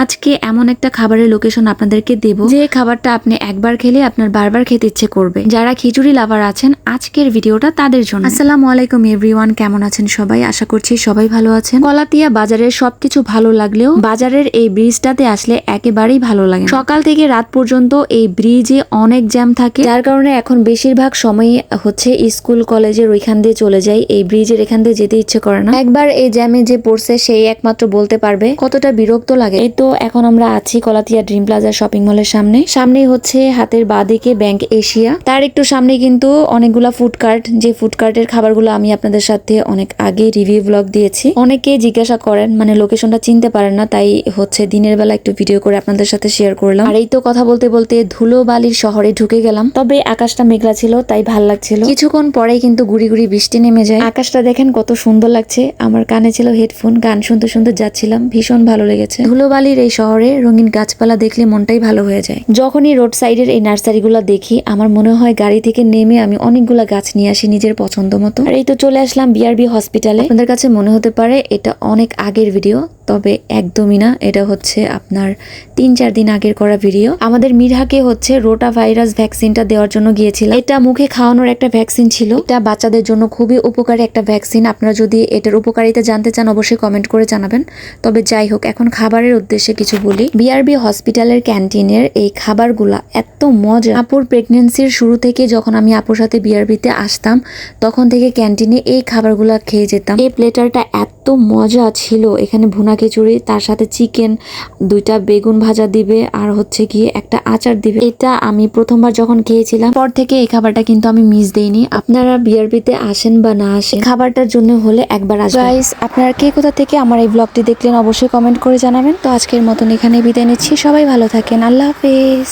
আজকে এমন একটা খাবারের লোকেশন আপনাদেরকে দেব, যে খাবারটা আপনি একবার খেলে আপনার বারবার খেতে ইচ্ছে করবে। যারা খিচুড়ি লাভার আছেন, আজকের ভিডিওটা তাদের জন্য। আসসালামু আলাইকুম এভরিওয়ান, কেমন আছেন সবাই? আশা করছি সবাই ভালো আছেন। কলাতিয়া বাজারের সবকিছু ভালো লাগলেও বাজারের এই ব্রিজটাতে আসলে একেবারেই ভালো লাগে। সকাল থেকে রাত পর্যন্ত এই ব্রিজে অনেক জ্যাম থাকে, যার কারণে এখন বেশিরভাগ সময় হচ্ছে স্কুল কলেজের ওইখান দিয়ে চলে যাই। এই ব্রিজের এখান দিয়ে যেতে ইচ্ছে করে না। একবার এই জ্যামে যে পড়ছে সেই একমাত্র বলতে পারবে কতটা বিরক্ত লাগে। এই তো এখন আমরা আছি কলাতিয়া ড্রিম প্লাজা শপিং মলের সামনেই হচ্ছে হাতের বাঁদিকে ব্যাংক এশিয়া, তার একটু সামনে কিন্তু অনেকগুলা ফুড কার্ট, যে ফুড কার্টের খাবারগুলো আমি আপনাদের সাথে অনেক আগে রিভিউ ব্লগ দিয়েছি। অনেকে জিজ্ঞাসা করেন, মানে লোকেশনটা চিনতে পারেন না, তাই হচ্ছে দিনের বেলা একটু ভিডিও করে আপনাদের সাথে শেয়ার করলাম। আর এই তো কথা বলতে বলতে ধুলোবালির শহরে ঢুকে গেলাম। তবে আকাশটা মেঘলা ছিল, তাই ভাল লাগছিল। কিছুক্ষণ পরেই কিন্তু গুড়ি গুড়ি বৃষ্টি নেমে যায়। আকাশটা দেখেন কত সুন্দর লাগছে। আমার কানে ছিল হেডফোন, গান শুনতে শুনতে যাচ্ছিলাম, ভীষণ ভালো লেগেছে। ধুলোবালির এই শহরে রঙিন গাছপালা দেখলে মনটাই ভালো হয়ে যায়। যখনই রোড সাইডের এই নার্সারিগুলো দেখি, আমার মনে হয় গাড়ি থেকে নেমে আমি অনেকগুলা গাছ নিয়ে আসি নিজের পছন্দ মতো। আর এই তো চলে আসলাম বিআরবি হসপিটালে। আপনাদের কাছে মনে হতে পারে এটা অনেক আগের ভিডিও, তবে একদমই না। এটা হচ্ছে আপনার 3-4 দিন আগের করা ভিডিও। আমাদের মিরহাকে হচ্ছে রোটা ভাইরাস ভ্যাকসিনটা দেওয়ার জন্য গিয়েছিলাম। এটা মুখে খাওয়ানোর একটা ভ্যাকসিন ছিল। এটা বাচ্চাদের জন্য খুবই উপকারী একটা ভ্যাকসিন। আপনারা যদি এটার উপকারিতা জানতে চান অবশ্যই কমেন্ট করে জানাবেন। তবে যাই হোক, এখন খাবারের উদ্দেশ্যে কিছু বলি। বিআরবি হসপিটালের ক্যান্টিনের এই খাবারগুলা এত মজা। আপুর প্রেগনেন্সির শুরু থেকে যখন আমি আপুর সাথে বিআরবিতে আসতাম, তখন থেকে ক্যান্টিনে এই খাবারগুলা খেয়ে যেতাম। এই প্লেটারটা এত মজা ছিল। এখানে ভুনা খিচুড়ি, তার সাথে চিকেন, 2টা বেগুন ভাজা দিবে, আর হচ্ছে গিয়ে একটা আচার দিবে। এটা আমি প্রথমবার যখন খেয়েছিলাম, পর থেকে এই খাবারটা কিন্তু আমি মিস দেইনি। আপনারা বিআরবিতে আসেন বা না আসেন, খাবারটার জন্য হলে একবার আসবেন। গাইস, আপনারা কে কোথা থেকে আমার এই ব্লগটি দেখলেন অবশ্যই কমেন্ট করে জানাবেন। তো আজকের মতন এখানে বিদায় নিচ্ছি। সবাই ভালো থাকেন। আল্লাহ হাফেজ।